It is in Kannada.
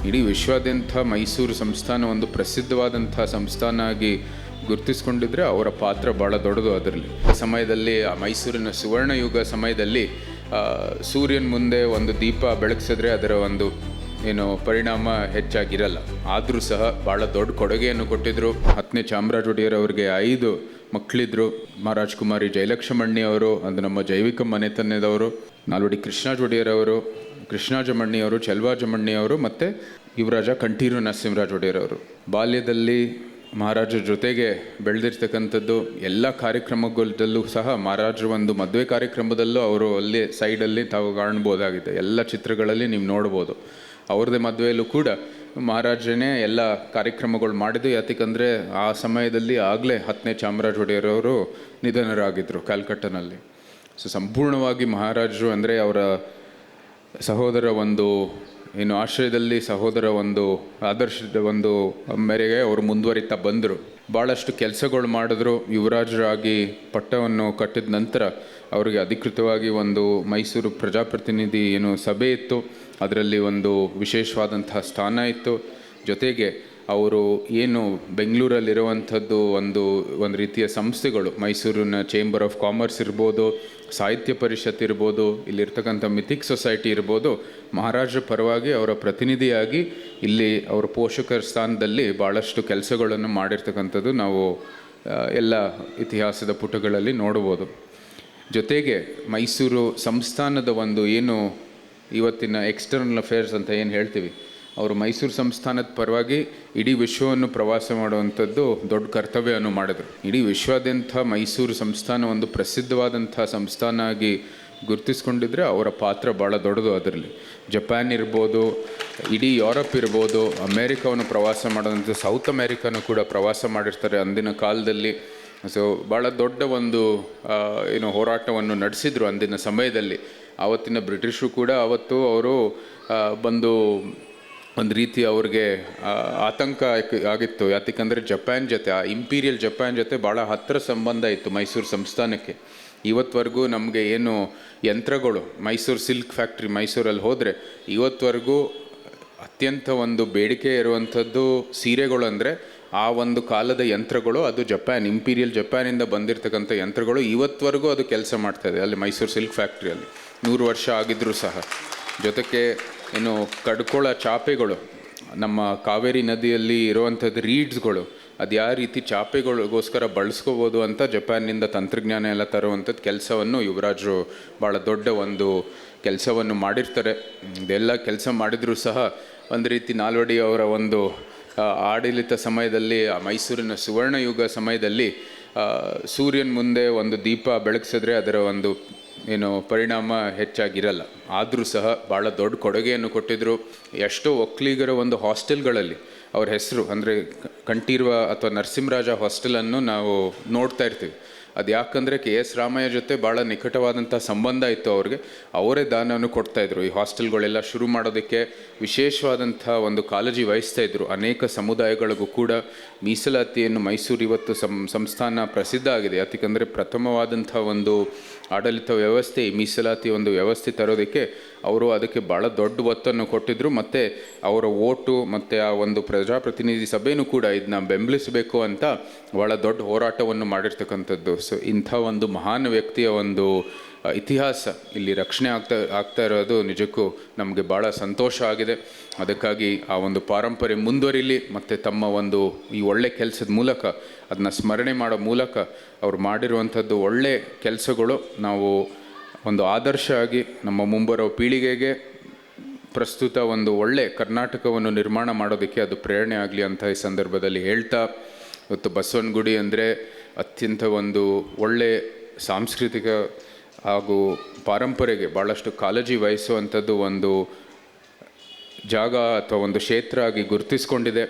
ಇಡೀ ವಿಶ್ವಾದ್ಯಂತ ಮೈಸೂರು ಸಂಸ್ಥಾನ ಒಂದು ಪ್ರಸಿದ್ಧವಾದಂಥ ಸಂಸ್ಥಾನ ಆಗಿ ಗುರುತಿಸ್ಕೊಂಡಿದ್ರೆ ಅವರ ಪಾತ್ರ ಭಾಳ ದೊಡ್ಡದು. ಅದರಲ್ಲಿ ಸಮಯದಲ್ಲಿ ಆ ಮೈಸೂರಿನ ಸುವರ್ಣಯುಗ ಸಮಯದಲ್ಲಿ ಸೂರ್ಯನ ಮುಂದೆ ಒಂದು ದೀಪ ಬೆಳಗಿಸಿದ್ರೆ ಅದರ ಒಂದು ಪರಿಣಾಮ ಹೆಚ್ಚಾಗಿರಲ್ಲ. ಆದರೂ ಸಹ ಭಾಳ ದೊಡ್ಡ ಕೊಡುಗೆಯನ್ನು ಕೊಟ್ಟಿದ್ದರು. 10ನೇ ಚಾಮರಾಜ ಒಡೆಯರ್ ಅವರಿಗೆ 5 ಮಕ್ಕಳಿದ್ರು. ಮಹಾರಾಜ್ ಕುಮಾರಿ ಜಯಲಕ್ಷ್ಮಣ್ಣಿ ಅವರು, ಅದು ನಮ್ಮ ಜೈವಿಕ ಮನೆತನದವರು. ನಾಲ್ವಡಿ ಕೃಷ್ಣರಾಜ ಒಡೆಯರ್ ಅವರು, ಕೃಷ್ಣಾಜಮಣ್ಣಿ ಅವರು, ಚೆಲುವಾಜಮಣ್ಣಿ ಅವರು ಮತ್ತು ಯುವರಾಜ ಕಂಠೀರು ನರಸಿಂಹರಾಜ ಒಡೆಯರ್ ಅವರು. ಬಾಲ್ಯದಲ್ಲಿ ಮಹಾರಾಜರ ಜೊತೆಗೆ ಬೆಳೆದಿರ್ತಕ್ಕಂಥದ್ದು. ಎಲ್ಲ ಕಾರ್ಯಕ್ರಮಗಳಲ್ಲೂ ಸಹ ಮಹಾರಾಜರ ಒಂದು ಮದುವೆ ಕಾರ್ಯಕ್ರಮದಲ್ಲೂ ಅವರು ಅಲ್ಲಿ ಸೈಡಲ್ಲಿ ತಾವು ಕಾಣ್ಬೋದಾಗಿದೆ. ಎಲ್ಲ ಚಿತ್ರಗಳಲ್ಲಿ ನೀವು ನೋಡ್ಬೋದು. ಅವ್ರದ್ದೇ ಮದುವೆಯಲ್ಲೂ ಕೂಡ ಮಹಾರಾಜನೇ ಎಲ್ಲ ಕಾರ್ಯಕ್ರಮಗಳು ಮಾಡಿದ್ದು. ಯಾತಕ್ಕಂದರೆ ಆ ಸಮಯದಲ್ಲಿ ಆಗಲೇ 10ನೇ ಚಾಮರಾಜ ಒಡೆಯರ್ ಅವರು ನಿಧನರಾಗಿದ್ದರು ಕ್ಯಾಲ್ಕಟ್ಟನಲ್ಲಿ. ಸೊ ಸಂಪೂರ್ಣವಾಗಿ ಮಹಾರಾಜರು ಅಂದರೆ ಅವರ ಸಹೋದರ ಒಂದು ಆಶ್ರಯದಲ್ಲಿ ಸಹೋದರ ಒಂದು ಆದರ್ಶದ ಒಂದು ಮೇರೆಗೆ ಅವರು ಮುಂದುವರಿತಾ ಬಂದರು. ಭಾಳಷ್ಟು ಕೆಲಸಗಳು ಮಾಡಿದ್ರು. ಯುವರಾಜರಾಗಿ ಪಟ್ಟವನ್ನು ಕಟ್ಟಿದ ನಂತರ ಅವರಿಗೆ ಅಧಿಕೃತವಾಗಿ ಒಂದು ಮೈಸೂರು ಪ್ರಜಾಪ್ರತಿನಿಧಿ ಸಭೆ ಇತ್ತು. ಅದರಲ್ಲಿ ಒಂದು ವಿಶೇಷವಾದಂತಹ ಸ್ಥಾನ ಇತ್ತು. ಜೊತೆಗೆ ಅವರು ಬೆಂಗಳೂರಲ್ಲಿರುವಂಥದ್ದು ಒಂದು ರೀತಿಯ ಸಂಸ್ಥೆಗಳು, ಮೈಸೂರಿನ ಚೇಂಬರ್ ಆಫ್ ಕಾಮರ್ಸ್ ಇರ್ಬೋದು, ಸಾಹಿತ್ಯ ಪರಿಷತ್ ಇರ್ಬೋದು, ಇಲ್ಲಿರ್ತಕ್ಕಂಥ ಮಿಥಿಕ್ ಸೊಸೈಟಿ ಇರ್ಬೋದು, ಮಹಾರಾಜರ ಪರವಾಗಿ ಅವರ ಪ್ರತಿನಿಧಿಯಾಗಿ ಇಲ್ಲಿ ಅವರ ಪೋಷಕರ ಸ್ಥಾನದಲ್ಲಿ ಭಾಳಷ್ಟು ಕೆಲಸಗಳನ್ನು ಮಾಡಿರ್ತಕ್ಕಂಥದ್ದು ನಾವು ಎಲ್ಲ ಇತಿಹಾಸದ ಪುಟಗಳಲ್ಲಿ ನೋಡ್ಬೋದು. ಜೊತೆಗೆ ಮೈಸೂರು ಸಂಸ್ಥಾನದ ಒಂದು ಇವತ್ತಿನ ಎಕ್ಸ್ಟರ್ನಲ್ ಅಫೇರ್ಸ್ ಅಂತ ಹೇಳ್ತೀವಿ, ಅವರು ಮೈಸೂರು ಸಂಸ್ಥಾನದ ಪರವಾಗಿ ಇಡೀ ವಿಶ್ವವನ್ನು ಪ್ರವಾಸ ಮಾಡುವಂಥದ್ದು ದೊಡ್ಡ ಕರ್ತವ್ಯವನ್ನು ಮಾಡಿದರು. ಇಡೀ ವಿಶ್ವಾದ್ಯಂತ ಮೈಸೂರು ಸಂಸ್ಥಾನ ಒಂದು ಪ್ರಸಿದ್ಧವಾದಂಥ ಸಂಸ್ಥಾನ ಆಗಿ ಗುರುತಿಸ್ಕೊಂಡಿದ್ರೆ ಅವರ ಪಾತ್ರ ಭಾಳ ದೊಡ್ಡದು. ಅದರಲ್ಲಿ ಜಪಾನ್ ಇರ್ಬೋದು, ಇಡೀ ಯುರೋಪ್ ಇರ್ಬೋದು, ಅಮೇರಿಕಾವನ್ನು ಪ್ರವಾಸ ಮಾಡೋದಂಥ, ಸೌತ್ ಅಮೇರಿಕಾನು ಕೂಡ ಪ್ರವಾಸ ಮಾಡಿರ್ತಾರೆ ಅಂದಿನ ಕಾಲದಲ್ಲಿ. ಸೊ ಭಾಳ ದೊಡ್ಡ ಒಂದು ಹೋರಾಟವನ್ನು ನಡೆಸಿದರು ಅಂದಿನ ಸಮಯದಲ್ಲಿ. ಆವತ್ತಿನ ಬ್ರಿಟಿಷರು ಕೂಡ ಅವತ್ತು ಅವರು ಬಂದು ಒಂದು ರೀತಿ ಅವ್ರಿಗೆ ಆತಂಕ ಆಗಿತ್ತು. ಯಾತಕ್ಕಂದರೆ ಜಪಾನ್ ಜೊತೆ, ಆ ಇಂಪೀರಿಯಲ್ ಜಪಾನ್ ಜೊತೆ ಭಾಳ ಹತ್ತಿರ ಸಂಬಂಧ ಇತ್ತು ಮೈಸೂರು ಸಂಸ್ಥಾನಕ್ಕೆ. ಇವತ್ತವರೆಗೂ ನಮಗೆ ಯಂತ್ರಗಳು, ಮೈಸೂರು ಸಿಲ್ಕ್ ಫ್ಯಾಕ್ಟ್ರಿ ಮೈಸೂರಲ್ಲಿ ಹೋದರೆ ಇವತ್ತವರೆಗೂ ಅತ್ಯಂತ ಒಂದು ಬೇಡಿಕೆ ಇರುವಂಥದ್ದು ಸೀರೆಗಳು. ಅಂದರೆ ಆ ಒಂದು ಕಾಲದ ಯಂತ್ರಗಳು, ಅದು ಜಪಾನ್, ಇಂಪೀರಿಯಲ್ ಜಪಾನಿಂದ ಬಂದಿರತಕ್ಕಂಥ ಯಂತ್ರಗಳು ಇವತ್ತವರೆಗೂ ಅದು ಕೆಲಸ ಮಾಡ್ತಾಯಿದೆ ಅಲ್ಲಿ ಮೈಸೂರು ಸಿಲ್ಕ್ ಫ್ಯಾಕ್ಟ್ರಿಯಲ್ಲಿ. 100 ವರ್ಷ ಆಗಿದ್ದರೂ ಸಹ. ಜೊತೆಗೆ ಕಡ್ಕೊಳ ಚಾಪೆಗಳು, ನಮ್ಮ ಕಾವೇರಿ ನದಿಯಲ್ಲಿ ಇರುವಂಥದ್ದು ರೀಡ್ಸ್ಗಳು, ಅದು ಯಾವ ರೀತಿ ಚಾಪೆಗಳಿಗೋಸ್ಕರ ಬಳಸ್ಕೋಬೋದು ಅಂತ ಜಪಾನ್ನಿಂದ ತಂತ್ರಜ್ಞಾನ ಎಲ್ಲ ತರುವಂಥದ್ದು ಕೆಲಸವನ್ನು ಯುವರಾಜರು ಭಾಳ ದೊಡ್ಡ ಒಂದು ಕೆಲಸವನ್ನು ಮಾಡಿರ್ತಾರೆ. ಇದೆಲ್ಲ ಕೆಲಸ ಮಾಡಿದರೂ ಸಹ ಒಂದು ರೀತಿ ನಾಲ್ವಡಿ ಅವರ ಒಂದು ಆಡಳಿತ ಸಮಯದಲ್ಲಿ, ಆ ಮೈಸೂರಿನ ಸುವರ್ಣಯುಗ ಸಮಯದಲ್ಲಿ ಸೂರ್ಯನ ಮುಂದೆ ಒಂದು ದೀಪ ಬೆಳಗಿಸಿದ್ರೆ ಅದರ ಒಂದು ಪರಿಣಾಮ ಹೆಚ್ಚಾಗಿರಲ್ಲ. ಆದರೂ ಸಹ ಭಾಳ ದೊಡ್ಡ ಕೊಡುಗೆಯನ್ನು ಕೊಟ್ಟಿದ್ದರು. ಎಷ್ಟೋ ಒಕ್ಕಲಿಗರ ಒಂದು ಹಾಸ್ಟೆಲ್ಗಳಲ್ಲಿ ಅವ್ರ ಹೆಸರು, ಅಂದರೆ ಕಂಠೀರವ ಅಥವಾ ನರಸಿಂಹರಾಜ ಹಾಸ್ಟೆಲನ್ನು ನಾವು ನೋಡ್ತಾ ಇರ್ತೀವಿ. ಅದು ಯಾಕಂದರೆ KS ರಾಮಯ್ಯ ಜೊತೆ ಭಾಳ ನಿಕಟವಾದಂಥ ಸಂಬಂಧ ಇತ್ತು ಅವ್ರಿಗೆ. ಅವರೇ ದಾನವನ್ನು ಕೊಡ್ತಾಯಿದ್ರು. ಈ ಹಾಸ್ಟೆಲ್ಗಳೆಲ್ಲ ಶುರು ಮಾಡೋದಕ್ಕೆ ವಿಶೇಷವಾದಂಥ ಒಂದು ಕಾಳಜಿ ವಹಿಸ್ತಾಯಿದ್ರು. ಅನೇಕ ಸಮುದಾಯಗಳಿಗೂ ಕೂಡ ಮೀಸಲಾತಿಯನ್ನು ಮೈಸೂರು ಇವತ್ತು ಸಂಸ್ಥಾನ ಪ್ರಸಿದ್ಧ ಆಗಿದೆ. ಯಾಕಂದರೆ ಪ್ರಥಮವಾದಂಥ ಒಂದು ಆಡಳಿತ ವ್ಯವಸ್ಥೆ, ಈ ಮೀಸಲಾತಿ ಒಂದು ವ್ಯವಸ್ಥೆ ತರೋದಕ್ಕೆ ಅವರು ಅದಕ್ಕೆ ಭಾಳ ದೊಡ್ಡ ಒತ್ತನ್ನು ಕೊಟ್ಟಿದ್ದರು. ಮತ್ತು ಅವರ ಓಟು ಮತ್ತು ಆ ಒಂದು ಪ್ರಜಾಪ್ರತಿನಿಧಿ ಸಭೆಯೂ ಕೂಡ ಇದನ್ನ ಬೆಂಬಲಿಸಬೇಕು ಅಂತ ಭಾಳ ದೊಡ್ಡ ಹೋರಾಟವನ್ನು ಮಾಡಿರ್ತಕ್ಕಂಥದ್ದು. ಸೊ ಇಂಥ ಒಂದು ಮಹಾನ್ ವ್ಯಕ್ತಿಯ ಒಂದು ಇತಿಹಾಸ ಇಲ್ಲಿ ರಕ್ಷಣೆ ಆಗ್ತಾ ಇರೋದು ನಿಜಕ್ಕೂ ನಮಗೆ ಭಾಳ ಸಂತೋಷ ಆಗಿದೆ. ಅದಕ್ಕಾಗಿ ಆ ಒಂದು ಪಾರಂಪರೆ ಮುಂದುವರಿಲಿ ಮತ್ತು ತಮ್ಮ ಒಂದು ಈ ಒಳ್ಳೆ ಕೆಲಸದ ಮೂಲಕ ಅದನ್ನ ಸ್ಮರಣೆ ಮಾಡೋ ಮೂಲಕ ಅವ್ರು ಮಾಡಿರುವಂಥದ್ದು ಒಳ್ಳೆ ಕೆಲಸಗಳು ನಾವು ಒಂದು ಆದರ್ಶ ಆಗಿ ನಮ್ಮ ಮುಂಬರೋ ಪೀಳಿಗೆಗೆ ಪ್ರಸ್ತುತ ಒಂದು ಒಳ್ಳೆ ಕರ್ನಾಟಕವನ್ನು ನಿರ್ಮಾಣ ಮಾಡೋದಕ್ಕೆ ಅದು ಪ್ರೇರಣೆ ಆಗಲಿ ಅಂತ ಈ ಸಂದರ್ಭದಲ್ಲಿ ಹೇಳ್ತಾ, ಇವತ್ತು ಬಸವನಗುಡಿ ಅಂದರೆ ಅತ್ಯಂತ ಒಂದು ಒಳ್ಳೆ ಸಾಂಸ್ಕೃತಿಕ ಹಾಗೂ ಪಾರಂಪರೆಗೆ ಭಾಳಷ್ಟು ಕಾಳಜಿ ವಹಿಸುವಂಥದ್ದು ಒಂದು ಜಾಗ ಅಥವಾ ಒಂದು ಕ್ಷೇತ್ರ ಆಗಿ ಗುರುತಿಸ್ಕೊಂಡಿದೆ.